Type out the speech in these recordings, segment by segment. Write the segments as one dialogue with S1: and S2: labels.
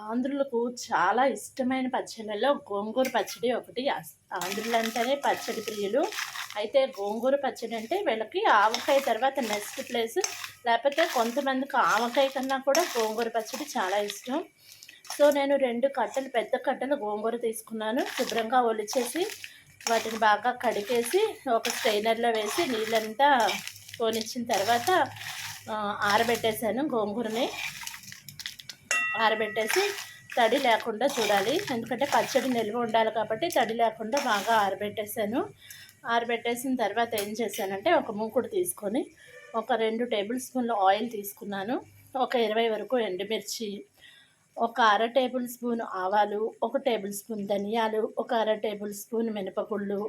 S1: ఆంధ్రులకు చాలా ఇష్టమైన పచ్చళ్ళలో గోంగూర పచ్చడి ఒకటి. ఆంధ్రులంటేనే పచ్చడి ప్రియులు. అయితే గోంగూర పచ్చడి అంటే వీళ్ళకి ఆవకాయ తర్వాత నెక్స్ట్ ప్లేస్. లేకపోతే కొంతమందికి ఆవకాయ కన్నా కూడా గోంగూర పచ్చడి చాలా ఇష్టం. సో నేను 2 కట్టలు, పెద్ద కట్టలు గోంగూర తీసుకున్నాను. శుభ్రంగా ఒలిచేసి వాటిని బాగా కడిగేసి ఒక స్ట్రైనర్లో వేసి నీళ్ళంతా పోనిచ్చిన తర్వాత ఆరబెట్టేశాను. గోంగూరని ఆరబెట్టేసి తడి లేకుండా చూడాలి, ఎందుకంటే పచ్చడి నిల్వ ఉండాలి కాబట్టి తడి లేకుండా బాగా ఆరబెట్టేసాను. ఆరబెట్టేసిన తర్వాత ఏం చేశానంటే ఒక మూకుడు తీసుకొని ఒక 2 టేబుల్ స్పూన్ల ఆయిల్ తీసుకున్నాను. ఒక 20 వరకు ఎండుమిర్చి, ఒక అర టేబుల్ స్పూన్ ఆవాలు, ఒక టేబుల్ స్పూన్ ధనియాలు, ఒక అర టేబుల్ స్పూన్ మినపగుళ్ళు,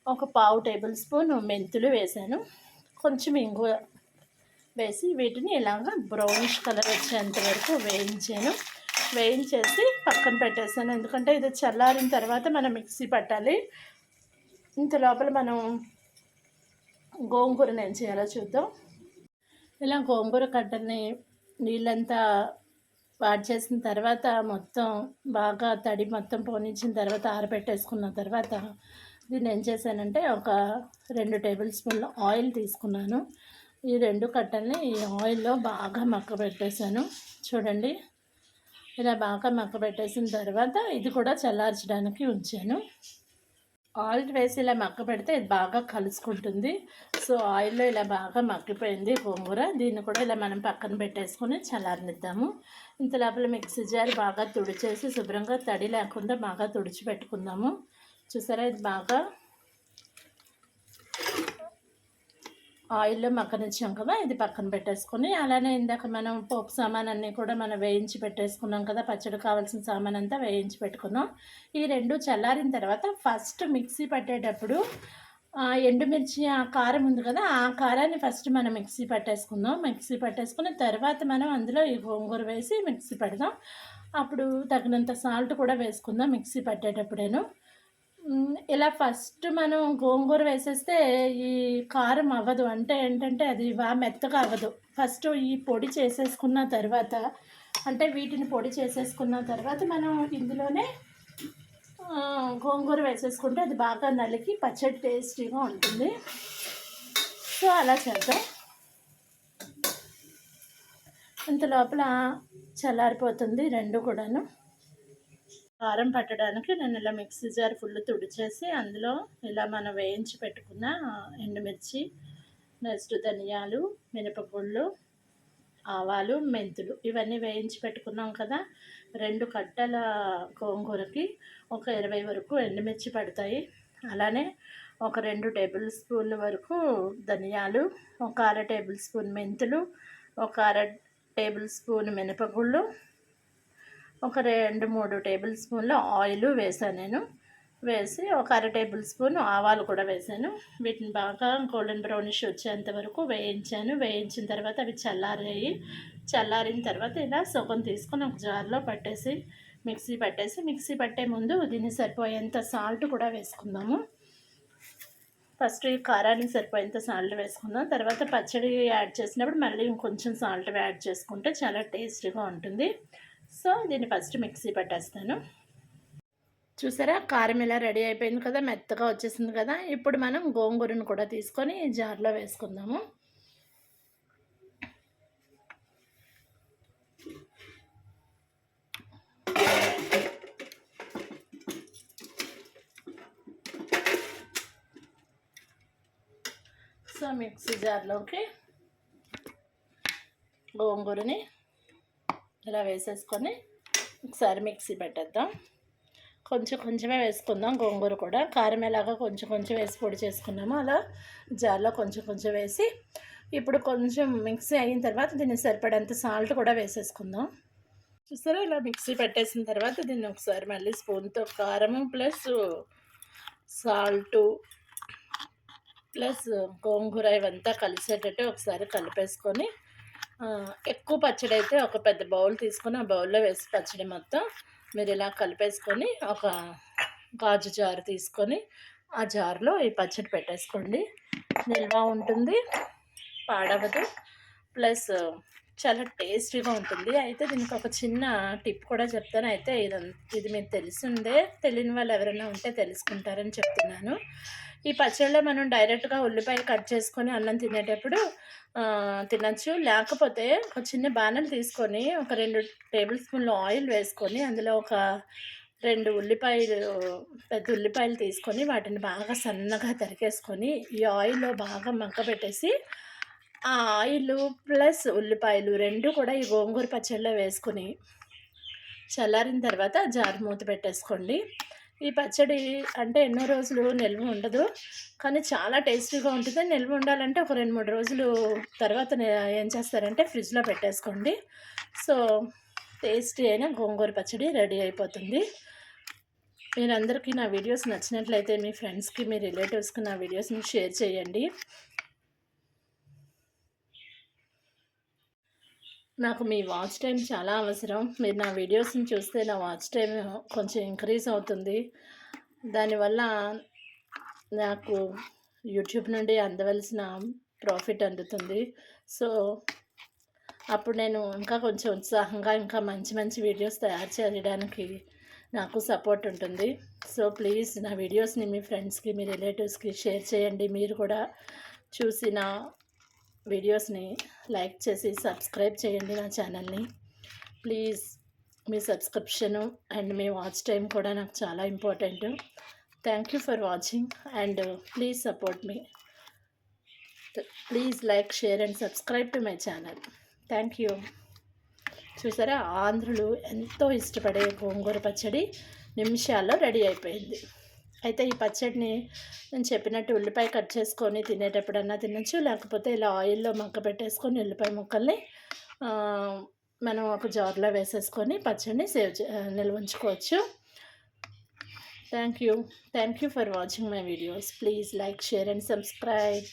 S1: ఒక పావు టేబుల్ స్పూన్ మెంతులు వేసాను. కొంచెం ఇంగువ వేసి వీటిని ఇలాగ బ్రౌనిష్ కలర్ వచ్చేంత వరకు వేయించేసి పక్కన పెట్టేసాను. ఎందుకంటే ఇది చల్లారిన తర్వాత మనం మిక్సీ పట్టాలి. ఇంత లోపల మనం గోంగూరని ఏం చేయాలో చూద్దాం. ఇలా గోంగూర కట్టని నీళ్ళంతా వాడి చేసిన తర్వాత మొత్తం బాగా తడి మొత్తం పోనిచ్చిన తర్వాత ఆరబెట్టేసుకున్న తర్వాత దీన్ని ఏం చేశానంటే ఒక 2 టేబుల్ స్పూన్ల ఆయిల్ తీసుకున్నాను. ఈ 2 కట్టల్ని ఈ ఆయిల్లో బాగా మగ్గబెట్టేసాను. చూడండి, ఇలా బాగా మగ్గబెట్టేసిన తర్వాత ఇది కూడా చల్లార్చడానికి ఉంచాను. ఆయిల్ వేసి ఇలా మగ్గబెడితే ఇది బాగా కలుసుకుంటుంది. సో ఆయిల్లో ఇలా బాగా మగ్గిపోయింది గోంగూర. దీన్ని కూడా ఇలా మనం పక్కన పెట్టేసుకొని చల్లారనిద్దాము. ఇంత లోపల మిక్సీ జార్ బాగా తుడిచేసి శుభ్రంగా తడి లేకుండా బాగా తుడిచిపెట్టుకుందాము. చూసారా, ఇది బాగా ఆయిల్లో మగ్గనిచ్చాం కదా, ఇది పక్కన పెట్టేసుకొని అలానే ఇందాక మనం పోపు సామాన్ అన్నీ కూడా మనం వేయించి పెట్టేసుకున్నాం కదా, పచ్చడి కావాల్సిన సామాన్ అంతా వేయించి పెట్టుకున్నాం. ఈ 2 చల్లారిన తర్వాత ఫస్ట్ మిక్సీ పట్టేటప్పుడు ఎండుమిర్చి ఆ కారం ఉంది కదా, ఆ కారాన్ని ఫస్ట్ మనం మిక్సీ పట్టేసుకుందాం. మిక్సీ పట్టేసుకుని తర్వాత మనం అందులో ఈ గోంగూర వేసి మిక్సీ పెడదాం. అప్పుడు తగినంత సాల్ట్ కూడా వేసుకుందాం మిక్సీ పట్టేటప్పుడేను. ఇలా ఫస్ట్ మనం గోంగూర వేసేస్తే ఈ కారం అవ్వదు. అంటే ఏంటంటే అది మెత్తగా అవ్వదు. ఫస్ట్ ఈ పొడి చేసేసుకున్న తర్వాత, అంటే వీటిని పొడి చేసేసుకున్న తర్వాత మనం ఇందులోనే గోంగూర వేసేసుకుంటే అది బాగా నలిగి పచ్చడి టేస్టీగా ఉంటుంది. సో అలా చేద్దాం. ఇంత లోపల చల్లారిపోతుంది 2 కూడాను. కారం పట్టడానికి నేను ఇలా మిక్సీ జార్ ఫుల్ తుడిచేసి అందులో ఇలా మనం వేయించి పెట్టుకున్న ఎండుమిర్చి, నెక్స్ట్ ధనియాలు, మినపగుళ్ళు, ఆవాలు, మెంతులు ఇవన్నీ వేయించి పెట్టుకున్నాం కదా. 2 కట్టల గోంగూరకి ఒక 20 వరకు ఎండుమిర్చి పడతాయి. అలానే ఒక 2 టేబుల్ స్పూన్ల వరకు ధనియాలు, ఒక అర టేబుల్ స్పూన్ మెంతులు, ఒక అర టేబుల్ స్పూన్ మినపగుళ్ళు, ఒక 2-3 టేబుల్ స్పూన్ల ఆయిల్ వేసాను నేను. వేసి ఒక అర టేబుల్ స్పూన్ ఆవాలు కూడా వేసాను. వీటిని బాగా గోల్డెన్ బ్రౌనిష్ వచ్చేంత వరకు వేయించాను. వేయించిన తర్వాత అవి చల్లారాయి. చల్లారిన తర్వాత ఇలా సగం తీసుకొని ఒక జార్లో మిక్సీ పట్టే ముందు దీన్ని సరిపోయేంత సాల్ట్ కూడా వేసుకుందాము. ఫస్ట్ ఈ కారానికి సరిపోయేంత సాల్ట్ వేసుకుందాం. తర్వాత పచ్చడి యాడ్ చేసినప్పుడు మళ్ళీ ఇంకొంచెం సాల్ట్ యాడ్ చేసుకుంటే చాలా టేస్టీగా ఉంటుంది. సో దీన్ని ఫస్ట్ మిక్సీ పట్టేస్తాను. చూసారా, కారం ఇలా రెడీ అయిపోయింది కదా, మెత్తగా వచ్చేసింది కదా. ఇప్పుడు మనం గోంగూరను కూడా తీసుకొని జార్లో వేసుకుందాము. సో మిక్సీ జార్లోకి గోంగూరని ఇలా వేసేసుకొని ఒకసారి మిక్సీ పెట్టేద్దాం. కొంచెమే వేసుకుందాం. గోంగూర కూడా కారం ఎలాగా కొంచెం వేసి పొడి చేసుకున్నాము, అలా జార్లో కొంచెం వేసి ఇప్పుడు కొంచెం మిక్సీ అయిన తర్వాత దీన్ని సరిపడేంత సాల్ట్ కూడా వేసేసుకుందాం. చూసారా, ఇలా మిక్సీ పెట్టేసిన తర్వాత దీన్ని ఒకసారి మళ్ళీ స్పూన్తో కారము ప్లస్ సాల్టు ప్లస్ గోంగూర ఇవంతా కలిసేటట్టు ఒకసారి కలిపేసుకొని, ఎక్కువ పచ్చడి అయితే ఒక పెద్ద బౌల్ తీసుకొని ఆ బౌల్లో వేసి పచ్చడి మొత్తం మీరు ఇలా కలిపేసుకొని ఒక గాజు జారు తీసుకొని ఆ జార్లో ఈ పచ్చడి పెట్టేసుకోండి. నిల్వ ఉంటుంది, పాడవదు, ప్లస్ చాలా టేస్టీగా ఉంటుంది. అయితే దీనికి ఒక చిన్న టిప్ కూడా చెప్తాను. అయితే ఇది మీకు తెలిసిందే. తెలియని వాళ్ళు ఎవరైనా ఉంటే తెలుసుకుంటారని చెప్తున్నాను. ఈ పచ్చడిలో మనం డైరెక్ట్‌గా ఉల్లిపాయలు కట్ చేసుకొని అన్నం తినేటప్పుడు తినొచ్చు. లేకపోతే ఒక చిన్న బాణలి తీసుకొని ఒక 2 టేబుల్ స్పూన్‌లు ఆయిల్ వేసుకొని అందులో ఒక 2 పెద్ద ఉల్లిపాయలు తీసుకొని వాటిని బాగా సన్నగా తరిగేసుకొని ఈ ఆయిల్‌లో బాగా మగ్గబెట్టేసి ఆ ఆయిలు ప్లస్ ఉల్లిపాయలు 2 కూడా ఈ గోంగూర పచ్చడిలో వేసుకొని చల్లారిన తర్వాత జార్ మూత పెట్టేసుకోండి. ఈ పచ్చడి అంటే ఎన్నో రోజులు నిల్వ ఉండదు. కానీ చాలా టేస్టీగా ఉంటుంది. నిల్వ ఉండాలంటే ఒక 2, 3 రోజులు తర్వాత ఏం చేస్తారంటే ఫ్రిడ్జ్‌లో పెట్టేసుకోండి. సో, టేస్టీ అయిన గోంగూర పచ్చడి రెడీ అయిపోతుంది. మీరందరికీ నా వీడియోస్ నచ్చినట్లయితే మీ ఫ్రెండ్స్‌కి, మీ రిలేటివ్స్‌కి నా వీడియోస్‌ని షేర్ చేయండి. నాకు మీ వాచ్ టైమ్ చాలా అవసరం. మీరు నా వీడియోస్‌ని చూస్తే నా వాచ్ టైమ్ కొంచెం ఇంక్రీజ్ అవుతుంది. దానివల్ల నాకు యూట్యూబ్ నుండి అందవలసిన ప్రాఫిట్ అందుతుంది. సో, అప్పుడు నేను ఇంకా కొంచెం ఉత్సాహంగా ఇంకా మంచి మంచి వీడియోస్ తయారు చేయడానికి నాకు సపోర్ట్ ఉంటుంది. సో, ప్లీజ్ నా వీడియోస్‌ని మీ ఫ్రెండ్స్‌కి, మీ రిలేటివ్స్‌కి షేర్ చేయండి. మీరు కూడా చూసి నా వీడియోస్ని లైక్ చేసి సబ్స్క్రైబ్ చేయండి నా ఛానల్ని. Please me subscription and me watch time కూడా నాకు చాలా important. Thank you for watching and please support me. Please like, share and subscribe to my channel. Thank you. చూసారా, ఆంధ్రులు ఎంతో ఇష్టపడే గోంగూర పచ్చడి నిమిషాల్లో రెడీ అయిపోయింది. అయితే ఈ పచ్చడిని నేను చెప్పినట్టు ఉల్లిపాయ కట్ చేసుకొని తినేటప్పుడన్నా తినొచ్చు. లేకపోతే ఇలా ఆయిల్‌లో మగ్గబెట్టేసుకొని ఉల్లిపాయ ముక్కల్ని మనం ఒక జార్‌లో వేసేసుకొని పచ్చడిని నిల్వ ఉంచుకోవచ్చు. Thank you. Thank you for watching my videos. Please like, share and subscribe.